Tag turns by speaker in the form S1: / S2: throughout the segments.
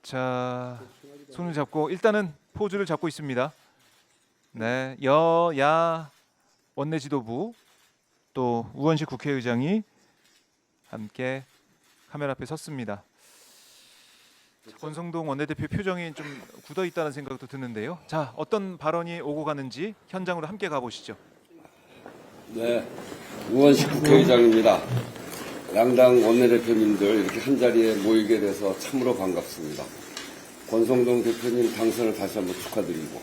S1: 자, 손을 잡고 일단은 포즈를 잡고 있습니다. 네, 여야 원내 지도부 또 우원식 국회의장이 함께 카메라 앞에 섰습니다. 자, 권성동 원내대표 표정이 좀 굳어 있다는 생각도 드는데요. 자, 어떤 발언이 오고 가는지 현장으로 함께 가보시죠.
S2: 네, 우원식 국회의장입니다. 양당 원내대표님들 이렇게 한자리에 모이게 돼서 참으로 반갑습니다. 권성동 대표님 당선을 다시 한번 축하드리고,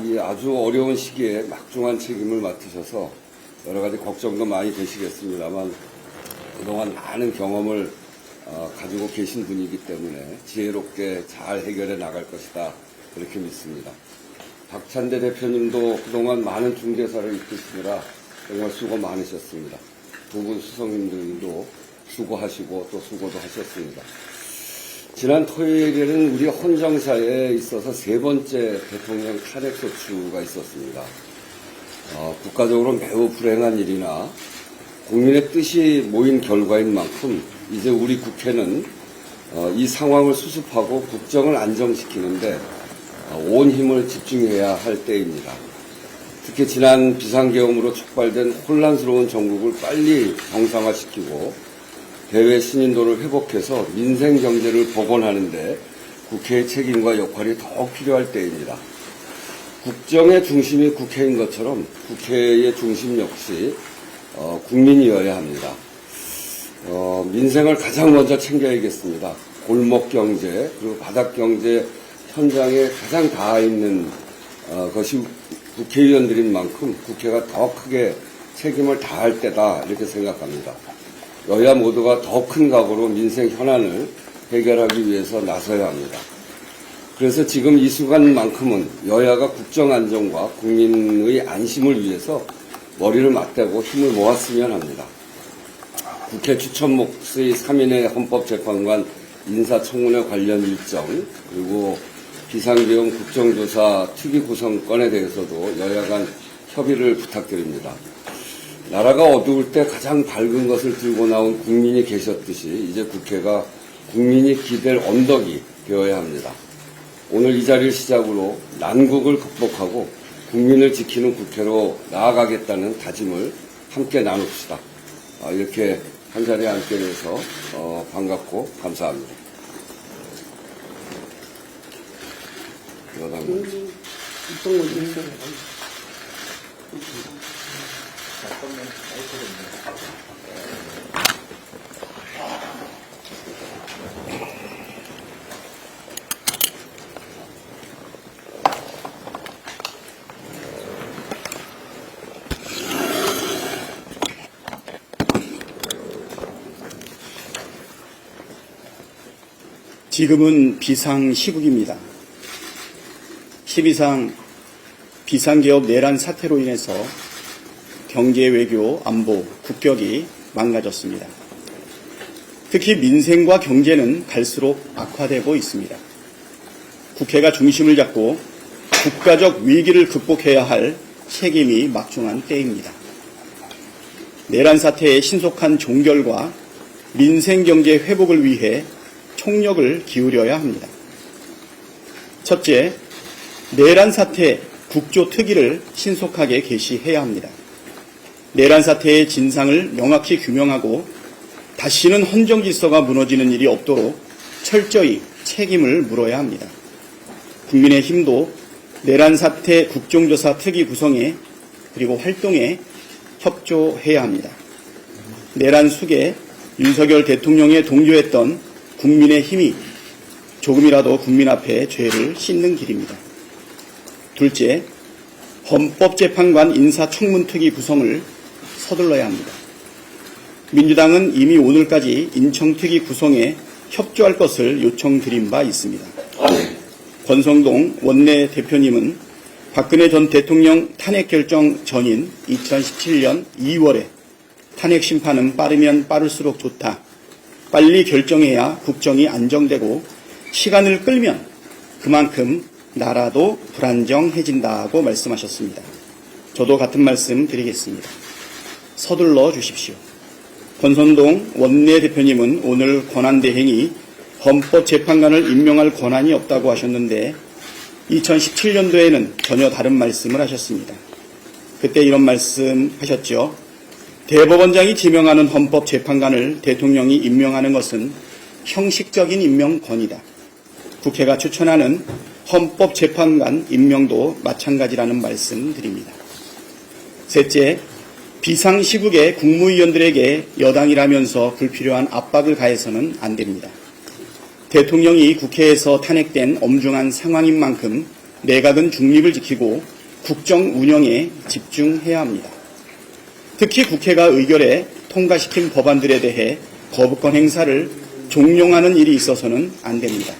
S2: 이 아주 어려운 시기에 막중한 책임을 맡으셔서 여러 가지 걱정도 많이 되시겠습니다만 그동안 많은 경험을 가지고 계신 분이기 때문에 지혜롭게 잘 해결해 나갈 것이다, 그렇게 믿습니다. 박찬대 대표님도 그동안 많은 중개사를 이끄시느라 정말 수고 많으셨습니다. 두 분 수석님들도 수고하시고 또 수고도 하셨습니다. 지난 토요일에는 우리 헌정사에 있어서 세 번째 대통령 탄핵 소추가 있었습니다. 국가적으로 매우 불행한 일이나 국민의 뜻이 모인 결과인 만큼 이제 우리 국회는 이 상황을 수습하고 국정을 안정시키는데 온 힘을 집중해야 할 때입니다. 특히 지난 비상계엄으로 촉발된 혼란스러운 정국을 빨리 정상화시키고 대외 신인도를 회복해서 민생 경제를 복원하는데 국회의 책임과 역할이 더욱 필요할 때입니다. 국정의 중심이 국회인 것처럼 국회의 중심 역시 국민이어야 합니다. 민생을 가장 먼저 챙겨야겠습니다. 골목 경제 그리고 바닥 경제 현장에 가장 닿아 있는 것이 국회의원들인 만큼 국회가 더 크게 책임을 다할 때다, 이렇게 생각합니다. 여야 모두가 더 큰 각오로 민생 현안을 해결하기 위해서 나서야 합니다. 그래서 지금 이 순간만큼은 여야가 국정 안정과 국민의 안심을 위해서 머리를 맞대고 힘을 모았으면 합니다. 국회 추천 몫의 3인의 헌법재판관 인사청문회 관련 일정, 그리고 비상계엄 국정조사 특위 구성건에 대해서도 여야 간 협의를 부탁드립니다. 나라가 어두울 때 가장 밝은 것을 들고 나온 국민이 계셨듯이 이제 국회가 국민이 기댈 언덕이 되어야 합니다. 오늘 이 자리를 시작으로 난국을 극복하고 국민을 지키는 국회로 나아가겠다는 다짐을 함께 나눕시다. 이렇게 한자리에 앉게 돼서 반갑고 감사합니다.
S3: 지금은 비상시국입니다. 12상 비상개업 내란 사태로 인해서 경제, 외교, 안보, 국격이 망가졌습니다. 특히 민생과 경제는 갈수록 악화되고 있습니다. 국회가 중심을 잡고 국가적 위기를 극복해야 할 책임이 막중한 때입니다. 내란 사태의 신속한 종결과 민생 경제 회복을 위해 총력을 기울여야 합니다. 첫째, 내란 사태 국조특위를 신속하게 개시해야 합니다. 내란 사태의 진상을 명확히 규명하고 다시는 헌정질서가 무너지는 일이 없도록 철저히 책임을 물어야 합니다. 국민의힘도 내란 사태 국정조사 특위 구성에 그리고 활동에 협조해야 합니다. 내란 숙에 윤석열 대통령에 동조했던 국민의힘이 조금이라도 국민 앞에 죄를 씻는 길입니다. 둘째, 헌법재판관 인사청문특위 구성을 서둘러야 합니다. 민주당은 이미 오늘까지 인청특위 구성에 협조할 것을 요청드린 바 있습니다. 권성동 원내대표님은 박근혜 전 대통령 탄핵 결정 전인 2017년 2월에 탄핵 심판은 빠르면 빠를수록 좋다. 빨리 결정해야 국정이 안정되고 시간을 끌면 그만큼 나라도 불안정해진다고 말씀하셨습니다. 저도 같은 말씀 드리겠습니다. 서둘러 주십시오. 권선동 원내대표님은 오늘 권한대행이 헌법재판관을 임명할 권한이 없다고 하셨는데 2017년도에는 전혀 다른 말씀을 하셨습니다. 그때 이런 말씀 하셨죠. 대법원장이 지명하는 헌법재판관을 대통령이 임명하는 것은 형식적인 임명권이다. 국회가 추천하는 헌법재판관 임명도 마찬가지라는 말씀 드립니다. 셋째, 비상시국에 국무위원들에게 여당이라면서 불필요한 압박을 가해서는 안 됩니다. 대통령이 국회에서 탄핵된 엄중한 상황인 만큼 내각은 중립을 지키고 국정 운영에 집중해야 합니다. 특히 국회가 의결해 통과시킨 법안들에 대해 거부권 행사를 종용하는 일이 있어서는 안 됩니다.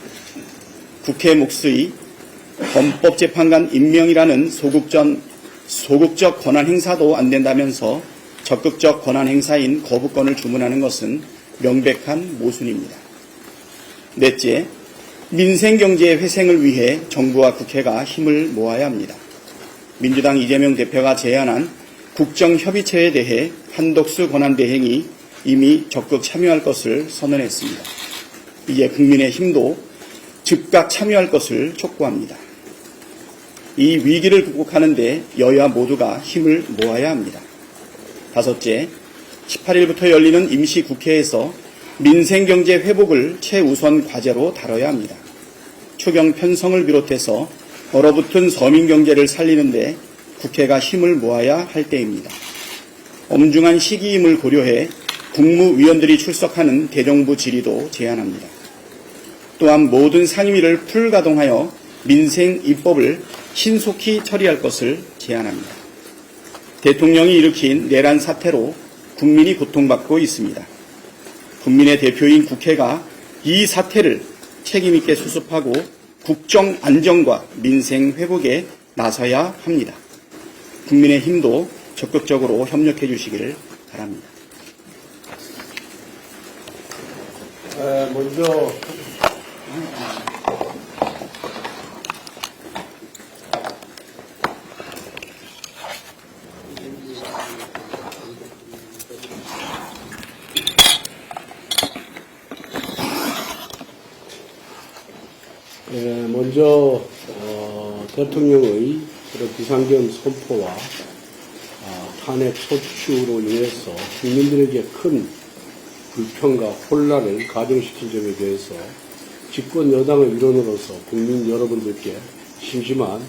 S3: 국회 몫의 헌법재판관 임명이라는 소극적 권한 행사도 안 된다면서 적극적 권한 행사인 거부권을 주문하는 것은 명백한 모순입니다. 넷째, 민생경제의 회생을 위해 정부와 국회가 힘을 모아야 합니다. 민주당 이재명 대표가 제안한 국정협의체에 대해 한덕수 권한대행이 이미 적극 참여할 것을 선언했습니다. 이제 국민의힘도 즉각 참여할 것을 촉구합니다. 이 위기를 극복하는 데 여야 모두가 힘을 모아야 합니다. 다섯째, 18일부터 열리는 임시국회에서 민생경제 회복을 최우선 과제로 다뤄야 합니다. 추경 편성을 비롯해서 얼어붙은 서민경제를 살리는데 국회가 힘을 모아야 할 때입니다. 엄중한 시기임을 고려해 국무위원들이 출석하는 대정부 질의도 제안합니다. 또한 모든 상임위를 풀가동하여 민생 입법을 신속히 처리할 것을 제안합니다. 대통령이 일으킨 내란 사태로 국민이 고통받고 있습니다. 국민의 대표인 국회가 이 사태를 책임있게 수습하고 국정 안정과 민생 회복에 나서야 합니다. 국민의힘도 적극적으로 협력해 주시기를 바랍니다.
S4: 먼저 대통령의 그런 비상경 선포와 탄핵 소추로 인해서 국민들에게 큰 불평과 혼란을 가중시킨 점에 대해서 집권 여당의 일원으로서 국민 여러분들께 심심한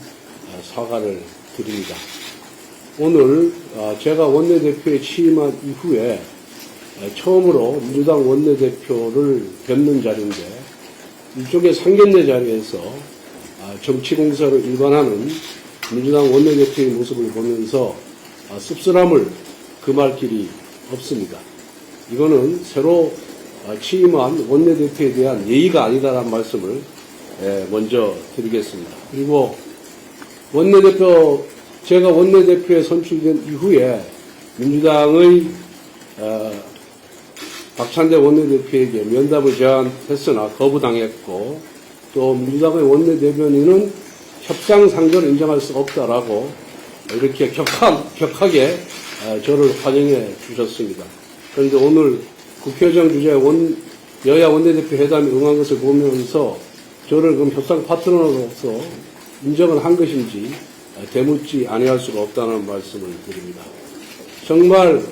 S4: 사과를 드립니다. 오늘 제가 원내대표에 취임한 이후에 처음으로 민주당 원내대표를 뵙는 자리인데 일종의 상견례 자리에서 정치공사를 일관하는 민주당 원내대표의 모습을 보면서 씁쓸함을 금할 길이 없습니다. 이거는 새로 취임한 원내대표에 대한 예의가 아니다라는 말씀을 먼저 드리겠습니다. 그리고 제가 원내대표에 선출된 이후에 민주당의 박찬대 원내대표에게 면담을 제안했으나 거부당했고 또 민주당의 원내대변인은 협상상전을 인정할 수 없다라고 이렇게 격하게 저를 환영해 주셨습니다. 그런데 오늘 국회의장 주재 여야 원내대표 회담에 응한 것을 보면서 저를 그럼 협상 파트너로서 인정을 한 것인지 되묻지 아니할 수가 없다는 말씀을 드립니다. 정말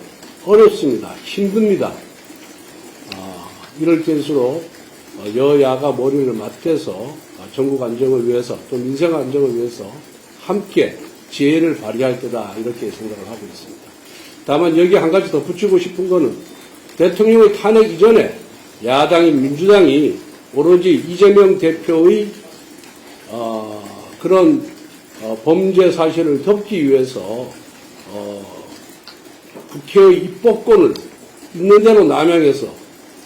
S4: 어렵습니다. 힘듭니다. 이럴 때일수록 여야가 머리를 맞대서 전국 안정을 위해서 또 민생 안정을 위해서 함께 지혜를 발휘할 때다 이렇게 생각을 하고 있습니다. 다만 여기 한 가지 더 붙이고 싶은 거는 대통령의 탄핵 이전에 야당인 민주당이 오로지 이재명 대표의 그런 범죄 사실을 덮기 위해서 국회의 입법권을 있는 대로 남용해서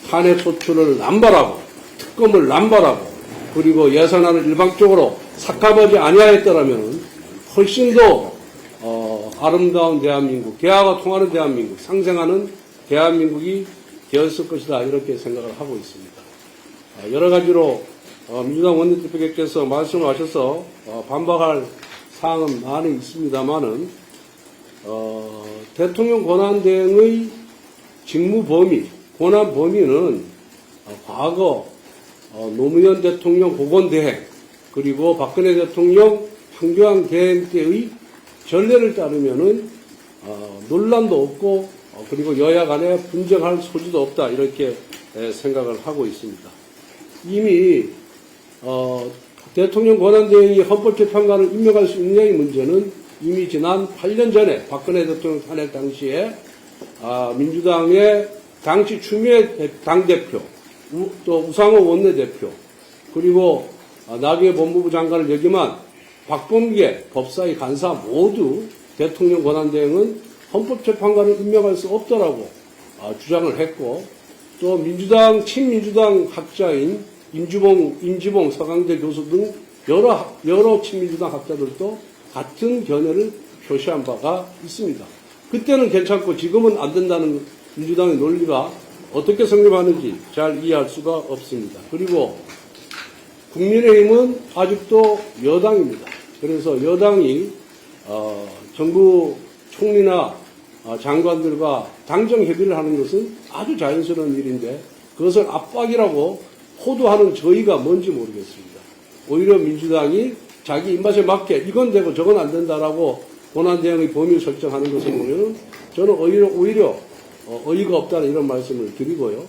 S4: 탄핵 소추를 남발하고 특검을 남발하고 그리고 예산안을 일방적으로 삭감하지 아니하였더라면 훨씬 더 아름다운 대한민국, 대화가 통하는 대한민국, 상생하는 대한민국이 되었을 것이다 이렇게 생각을 하고 있습니다. 여러 가지로 민주당 원내대표께서 말씀을 하셔서 반박할 사항은 많이 있습니다만은 대통령 권한대행의 직무 범위, 권한 범위는 과거 노무현 대통령 복원대행 그리고 박근혜 대통령 황교안 대행 때의 전례를 따르면은 논란도 없고 그리고 여야 간에 분쟁할 소지도 없다 이렇게 생각을 하고 있습니다. 이미 대통령 권한대행이 헌법재판관을 임명할 수 있느냐의 문제는 이미 지난 8년 전에 박근혜 대통령 탄핵 당시에 민주당의 당시 추미애 당대표 또 우상호 원내대표 그리고 나중에 법무부 장관을 역임한 박범계 법사위 간사 모두 대통령 권한대행은 헌법재판관을 임명할 수 없다라고 주장을 했고 또 민주당 친민주당 학자인 임지봉 서강대 교수 등 여러 친민주당 학자들도 같은 견해를 표시한 바가 있습니다. 그때는 괜찮고 지금은 안 된다는 민주당의 논리가 어떻게 성립하는지 잘 이해할 수가 없습니다. 그리고 국민의힘은 아직도 여당입니다. 그래서 여당이 정부 총리나 장관들과 당정 협의를 하는 것은 아주 자연스러운 일인데 그것을 압박이라고 호도하는 저희가 뭔지 모르겠습니다. 오히려 민주당이 자기 입맛에 맞게 이건 되고 저건 안 된다라고 권한대행의 범위를 설정하는 것을 보면 저는 오히려 어이가 없다는 이런 말씀을 드리고요.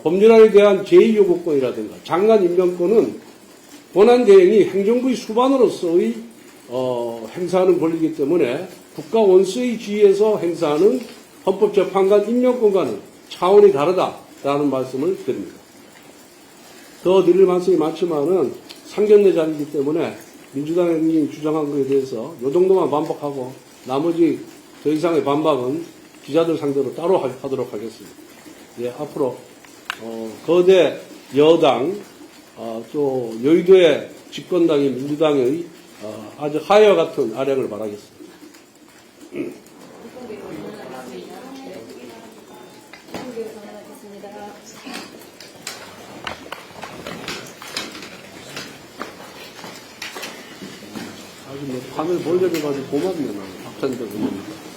S4: 법률안에 대한 제2요구권이라든가 장관 임명권은 권한대행이 행정부의 수반으로서의 행사하는 권리이기 때문에 국가 원수의 지위에서 행사하는 헌법재판관 임명권과는 차원이 다르다라는 말씀을 드립니다. 더 드릴 말씀이 많지만은 상견례 자리이기 때문에 민주당이 주장한 것에 대해서 이 정도만 반박하고 나머지 더 이상의 반박은 기자들 상대로 따로 하도록 하겠습니다. 예, 앞으로 거대 여당 또 여의도의 집권당인 민주당의 아주 하여 같은 아량을 바라겠습니다. 아주 뭐 판을 벌려줘가지고 고맙네, 나는. 박찬대 의원님.